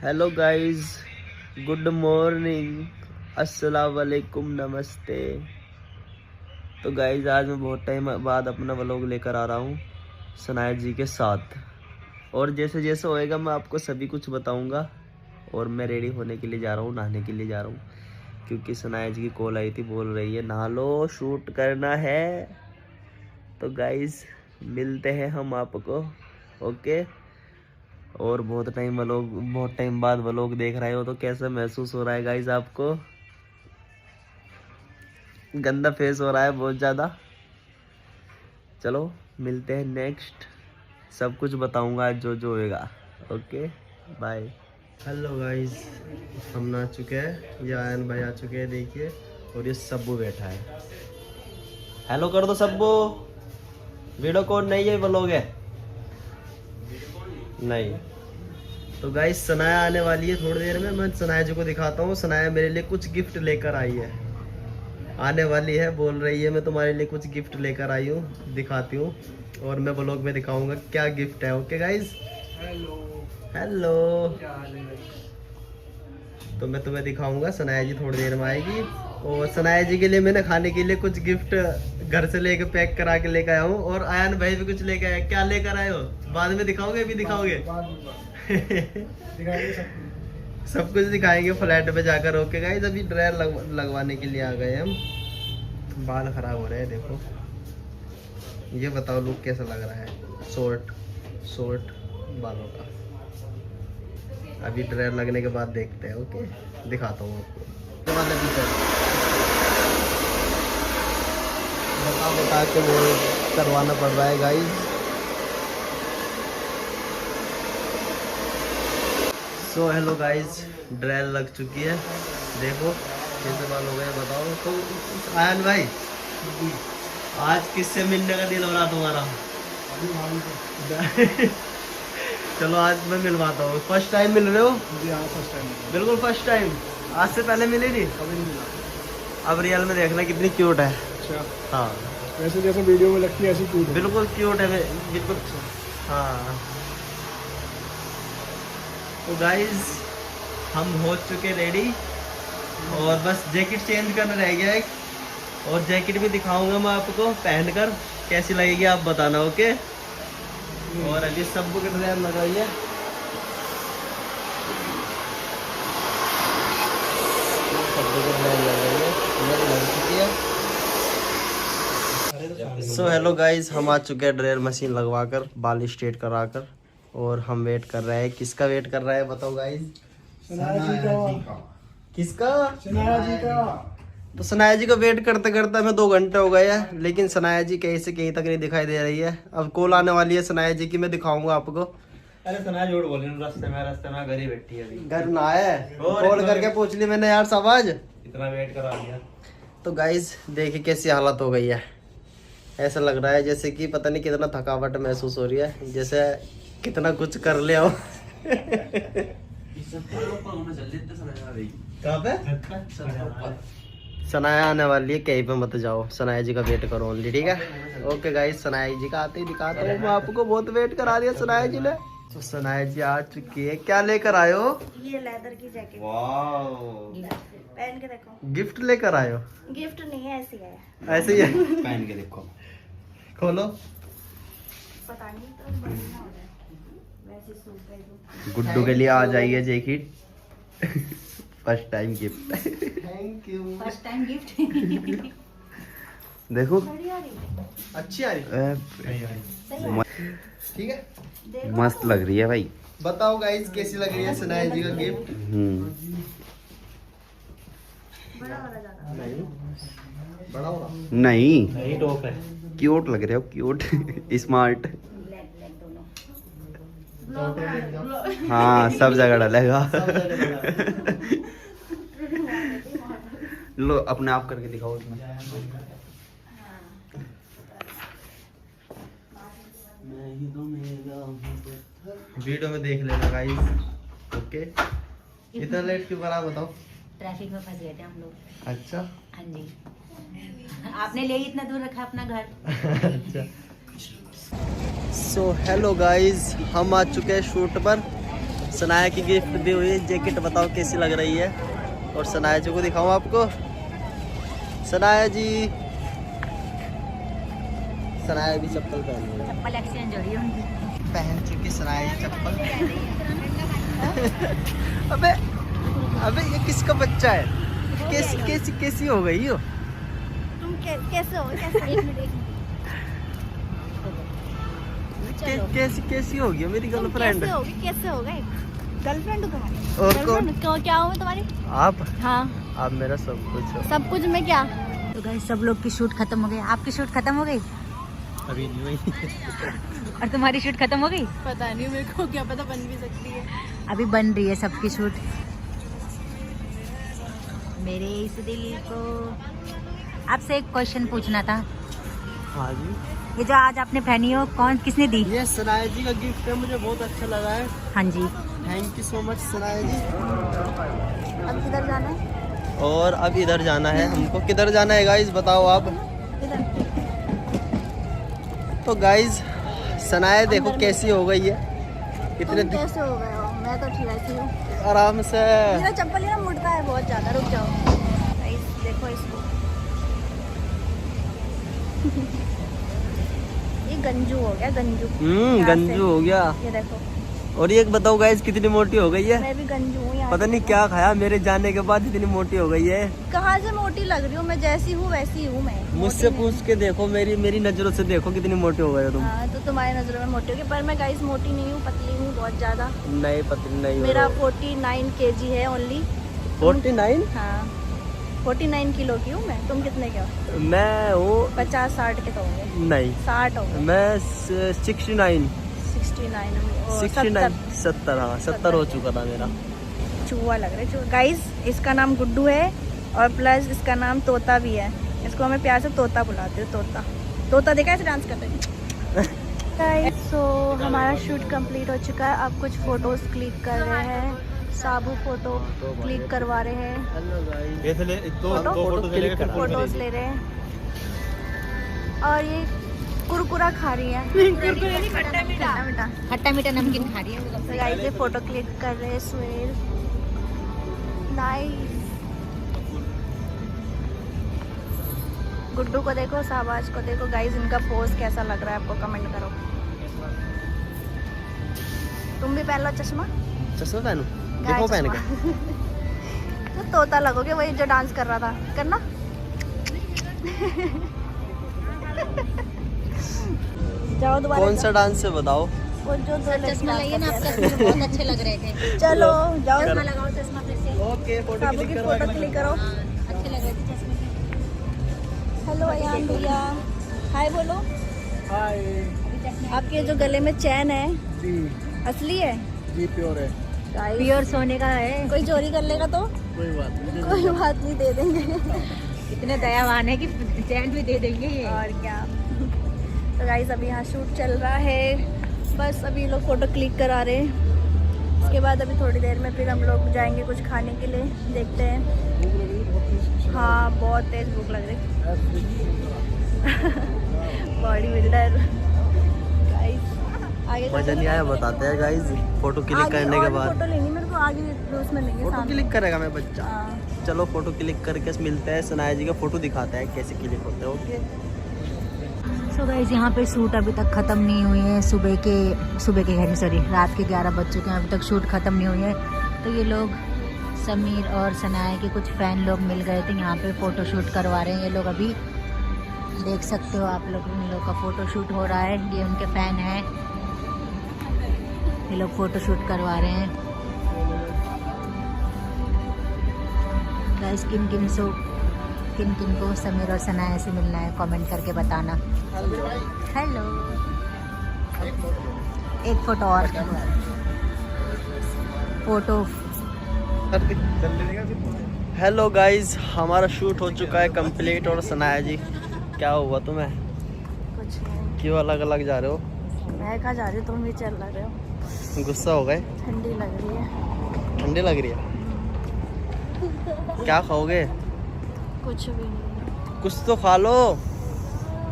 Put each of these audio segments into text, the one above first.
Hello guys, good morning, अस्सलाम वालेकुम, नमस्ते। तो गाइस आज मैं बहुत टाइम बाद अपना व्लॉग लेकर आ रहा हूँ सनाया जी के साथ, और जैसे जैसे होएगा मैं आपको सभी कुछ बताऊंगा। और मैं रेडी होने के लिए जा रहा हूँ, नहाने के लिए जा रहा हूँ, क्योंकि सनाया जी की कॉल आई थी, बोल रही है नहा लो, शूट करना है। तो गाइस मिलते हैं हम आपको, ओके। और बहुत टाइम बाद व्लॉग देख रहे हो तो कैसा महसूस हो रहा है गाइस आपको? गंदा फेस हो रहा है बहुत ज़्यादा। चलो मिलते हैं नेक्स्ट, सब कुछ बताऊंगा आज जो जो होएगा, ओके बाय। हेलो गाइस, हम नहा चुके हैं, ये आयन भाई आ चुके हैं देखिए, और ये सब्बू बैठा है। हेलो कर दो सब्बू, वीडियो कॉल नहीं है, व्लॉग है नहीं। तो गाइस सनाया आने वाली है थोड़ी देर में, मैं सनाया जी को दिखाता हूँ। सनाया मेरे लिए कुछ गिफ्ट लेकर आई है, आने वाली है, बोल रही है मैं तुम्हारे लिए कुछ गिफ्ट लेकर आई हूँ, दिखाती हूँ और मैं ब्लॉग में दिखाऊंगा क्या गिफ्ट है, ओके गाइस। हेलो तो मैं तुम्हें दिखाऊंगा, सनाया जी थोड़ी देर में आएगी। और सनाया जी के लिए मैंने खाने के लिए कुछ गिफ्ट घर से लेके पैक करा के लेकर आया हूँ, और आयन भाई भी कुछ लेकर आया। क्या लेकर आए हो बाद में दिखाओगे, अभी दिखाओगे? सब कुछ दिखाएंगे फ्लैट पे जाकर, ओके गाइस। अभी ड्रायर लगवाने के लिए आ गए हम, बाल खराब हो रहे हैं देखो। ये बताओ लुक कैसा लग रहा है, शॉर्ट बालों का। अभी ड्रायर लगने के बाद देखते हैं, ओके दिखाता हूँ आपको। बता के वो करवाना पड़ रहा है guys. So hello guys, dryer लग चुकी है, देखो कैसे बाल हो गए बताओ। तो आयन भाई आज किससे मिलने का दिल हो रहा तुम्हारा? चलो आज मैं मिलवाता हूँ। फर्स्ट टाइम मिल रहे हो? फर्स्ट टाइम, बिल्कुल फर्स्ट टाइम। आज से पहले मिले नहीं? कभी नहीं मिला। अब रियल में देखना कितनी क्यूट है। अच्छा हाँ, वैसे जैसे वीडियो में लगती है ऐसी क्यूट है, बिल्कुल क्यूट है, बिल्कुल हाँ। तो गाइज हम हो चुके रेडी, और बस जैकेट चेंज करना रह गया है, और जैकेट भी दिखाऊंगा मैं आपको पहनकर, कैसी लगेगी आप बताना, ओके। और अभी सब के ड्रायर लगाई है, सो हेलो गाइस, हम आ चुके हैं ड्रायर मशीन लगवाकर, बाल स्ट्रेट कराकर, और हम वेट कर रहे हैं। किसका वेट कर रहा है बताओ गाइस? सनाया जी का। किसका? सनाया जी का। तो सनाया जी को वेट करते करते हमें 2 घंटे हो गए हैं, लेकिन सनाया जी कहीं से कहीं तक नहीं दिखाई दे रही है। अब कॉल आने वाली है सनाया जी की, मैं दिखाऊंगा आपको। अरे सनाया झूठ बोल रही, रास्ते में घर ही बैठी है अभी। घर ना है, कॉल करके पूछ ली मैंने यार, सवाज इतना वेट करा लिया। तो गाइस देखिए कैसी हालत हो गई है, ऐसा लग रहा है जैसे कि पता नहीं कितना थकावट महसूस हो रही है, जैसे कितना कुछ कर लिया हो। कहाँ पे? सनाया आने वाली है, कहीं पे मत जाओ, सनाया जी का वेट करो ओनली, ठीक है ओके गाइस। सनाया जी का आते ही दिखाता हूँ मैं आपको, बहुत वेट करा दिया सनाया जी ने। तो सनाया जी आ चुकी है, क्या लेकर आए हो? ये लेदर की जैकेट, वाह, पहन के देखो। गिफ्ट लेकर आए हो? गिफ्ट नहीं है, ऐसे ही है। ऐसे ही है, पहन के देखो, खोलो। पता नहीं तो बढ़िया हो जाए, वैसे सूट है तो। गुड्डू के लिए आ जाइए jacket, first time gift. Thank you. First time gift. देखो बढ़िया रही है। अच्छी आ रही है, ठीक है, देखो मस्त लग रही है भाई। बताओ गाइस कैसी लग रही है सनाया जी का गिफ्ट? बड़ा वाला ज्यादा। नहीं बड़ा होगा, नहीं नहीं टॉप है, क्यूट लग रहे हो, क्यूट स्मार्ट। ब्लैक ब्लैक दोनों। हाँ सब जगह डलेगा। लो अपने आप करके दिखाओ उसमें। वीडियो में देख लेना गाइस, ओके। इतना लेट क्यों करा बताओ? ट्रैफिक में फंस गए थे हम लोग। अच्छा हाँ जी, आपने ले इतना दूर रखा अपना घर। अच्छा। सो हेलो गाइस, हम आ चुके हैं शूट पर, सनाया की गिफ्ट दी हुई जैकेट, बताओ कैसी लग रही है। और सनाया जी को दिखाऊं आपको, सनाया जी, सनाया भी चप्पल पहन रही है, चप्पल एक्सचेंज हो रही है उनकी। पहन चुकी सनाया जी चप्पल। अबे अबे ये किसका बच्चा है? कैसी हो गई हो? तुम कैसे हो? कैसी हो गई मेरी गर्लफ्रेंड? कैसे हो गए? गर्लफ्रेंड हो तुम्हारी? और कौन? क्या हूँ तुम्हारी? आप? हाँ, आप मेरा सब कुछ हो। सब कुछ में क्या? तो गाइस सब लोग की शूट खत्म हो गई। आपकी शूट खत्म हो गई अभी नहीं हुई। और तुम्हारी शूट खत्म हो गई? पता नहीं, मेरे को क्या पता, बन भी सकती है। अभी बन रही है सबकी शूट। मेरे इस दिल को आपसे एक क्वेश्चन पूछना था। हाँ जी, ये जो आज आपने पहनी हो कौन किसने दी? ये सनाया जी का गिफ्ट है, मुझे बहुत अच्छा लगा है। हाँ जी। Thank you so much Sanaya ji. अब किधर जाना है? और अब इधर जाना है हमको। किधर जाना है गाइज बताओ आप? तो गाइज सनाया देखो कैसी हो गई है, इतने कैसे हो गए हो? मैं तो ठीक ऐसी हूँ, आराम से। मेरा चप्पल ना मुड़ता है बहुत ज्यादा। रुक जाओ गाइस, देखो इसको। ये गंजू हो गया, गंजू। यहाँ से। गंजू हो गया। ये देखो, और ये बताओ गाइज कितनी मोटी हो गई है? मैं भी गंजू हूँ यहाँ पता से। नहीं क्या खाया मेरे जाने के बाद इतनी मोटी हो गई है। कहाँ से मोटी लग रही हूँ? मैं जैसी हूँ वैसी हूँ मैं। मुझसे मोटी पूछ के देखो, मेरी नजरों से देखो कितनी मोटी हो गए हो तुम। हाँ, तो तुम्हारी नजरों में मोटी होगी, पर मैं गाइस मोटी नहीं हूँ, पतली हूँ बहुत ज्यादा। नहीं पतली नहीं हो। मेरा 49 kg है ओनली। 49? हाँ, 49 किलो की हूँ मैं। तुम कितने के हो? मैं हूँ 50-60 के तो होंगे। नहीं, 60 होंगे। मैं 69 69 70 हाँ 70 हो चुका था मेरा। चूहा लग रहा है। गाइस इसका नाम गुड्डू है और प्लस इसका नाम तोता भी है। इसको हमें प्यार से तोता बुलाते हो। तोता तोता देखा ऐसे डांस करते हैं। गाइस सो हमारा शूट कंप्लीट हो चुका है। अब कुछ फोटोज क्लिक कर रहे हैं। साबू फोटो क्लिक करवा रहे हैं, फोटोज ले रहे हैं। और ये कुरकुरा खा रही है, खट्टा मीठा नमकीन खा रही है। तो गाइस ये फोटो क्लिक कर रहे हैं। Swell nice. गुड्डू को देखो, शाहबाज को देखो। गाइस इनका पोज कैसा लग रहा है आपको कमेंट करो। तुम भी पहन लो चश्मा। चश्मा पहनूं? गाय देखो पहन चश्मा। के। तो तोता लगोगे, वही जो डांस कर रहा था। करना। जाओ दोबारा। कौन सा डांस है बताओ? वो जो दो चश्मा लगाइए ना, आपका बहुत अच्छे लग रहे थे। चलो जाओ। चश्मा लगाओ, चश्मा फिर से। ओके, फोटो साबू की फोटो क्लिक करो। अच्छे लग रहे थे चश्मे से। हेलो अयान भैया, हाय बोलो। हाय आपके जो गले में चैन है जी, असली है? जी प्योर है। प्योर सोने का है। कोई चोरी कर लेगा तो कोई बात नहीं। कोई बात नहीं, दे देंगे। इतने दयावान है कि चैन भी दे देंगे ये। और क्या। तो गाइस अभी यहाँ शूट चल रहा है। बस अभी लोग फोटो क्लिक करा रहे हैं। उसके बाद अभी थोड़ी देर में फिर हम लोग जाएंगे कुछ खाने के लिए। देखते हैं। हाँ बहुत तेज भूख लग रही। Body builder. गाइस आगे मजा नहीं आया बताते हैं गाइस। फोटो क्लिक आगे करने के और बाद फोटो लेनी मेरे को। आगे उसमें लेंगे फोटो सामने। क्लिक करेगा मैं बच्चा। हाँ। चलो फोटो क्लिक करके मिलते हैं। सनाया जी का फोटो दिखाते हैं कैसे क्लिक होते हैं। ओके सो गाइस यहाँ पे शूट अभी तक ख़त्म नहीं हुई है। सुबह के घर सॉरी रात के 11 बज चुके हैं, अभी तक शूट ख़त्म नहीं हुई है। तो ये लोग समीर और सनाया के कुछ फ़ैन लोग मिल गए थे, यहाँ पे फ़ोटो शूट करवा रहे हैं ये लोग। अभी देख सकते हो आप लोग, इन लोग का फ़ोटो शूट हो रहा है। ये उनके फ़ैन हैं, ये लोग फ़ोटो शूट करवा रहे हैं। गाइस किन किन को समीर और सनाया से मिलना है कमेंट करके बताना। हेलो। एक फोटो और। फोटो। हेलो गाइस, हमारा शूट हो चुका है कंप्लीट। और सनाया जी क्या हुआ तुम्हें? कुछ नहीं। क्यों अलग अलग जा रहे हो? मैं कहाँ जा रही हूँ, तुम भी चल रहे हो। गुस्सा हो गए? ठंडी लग रही है। ठंडी लग रही है? क्या खाओगे? कुछ भी नहीं, कुछ तो खा लो।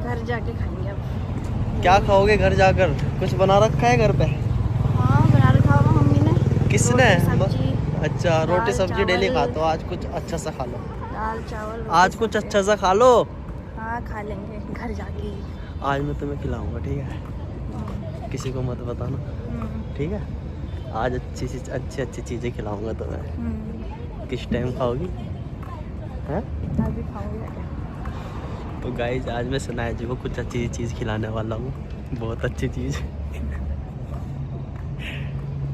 घर जाके खाएंगे अब। क्या खाओगे घर जाकर? कुछ बना रखा है घर पे? हाँ बना रखा होगा मम्मी ने। किसने? सब्जी, अच्छा, रोटी दाल, सब्जी डेली चावल। खाते हो, आज कुछ अच्छा सा खा लो। दाल चावल आज कुछ अच्छा सा खा लो। हाँ खा लेंगे घर जाके। आज मैं तुम्हें खिलाऊंगा, ठीक है? किसी को मत बताना, ठीक है? आज अच्छी चीज़ें खिलाऊंगा तुम्हें। किस टाइम खाओगी? हैं? अभी खाऊंगी। तो गाइज आज मैं सनाया जी को कुछ अच्छी चीज़ खिलाने वाला हूँ, बहुत अच्छी चीज़।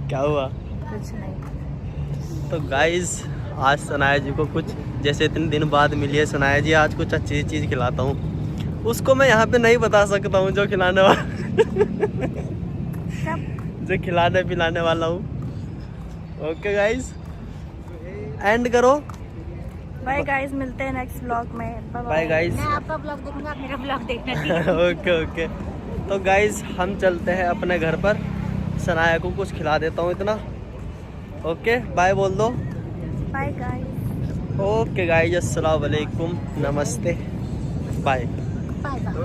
क्या हुआ? कुछ नहीं। तो गाइज आज सनाया जी को कुछ, जैसे इतने दिन बाद मिली है सनाया जी, आज कुछ अच्छी चीज़ खिलाता हूँ। उसको मैं यहाँ पे नहीं बता सकता हूँ जो खिलाने वाला जो खिलाने पिलाने वाला हूँ। ओके गाइज, एंड करो। बाय गाइस, मिलते हैं नेक्स्ट व्लॉग में। Bye guys. मैं आपका ब्लॉग देखूंगा, आप मेरा ब्लॉग देखना, ठीक है? Okay okay. तो गाइज हम चलते हैं अपने घर पर, सनाया को कुछ खिला देता हूँ इतना। ओके बाय बोल दो। Bye guys. ओके गाइज, अस्सलाम वालेकुम, नमस्ते, बाय। Bye bye.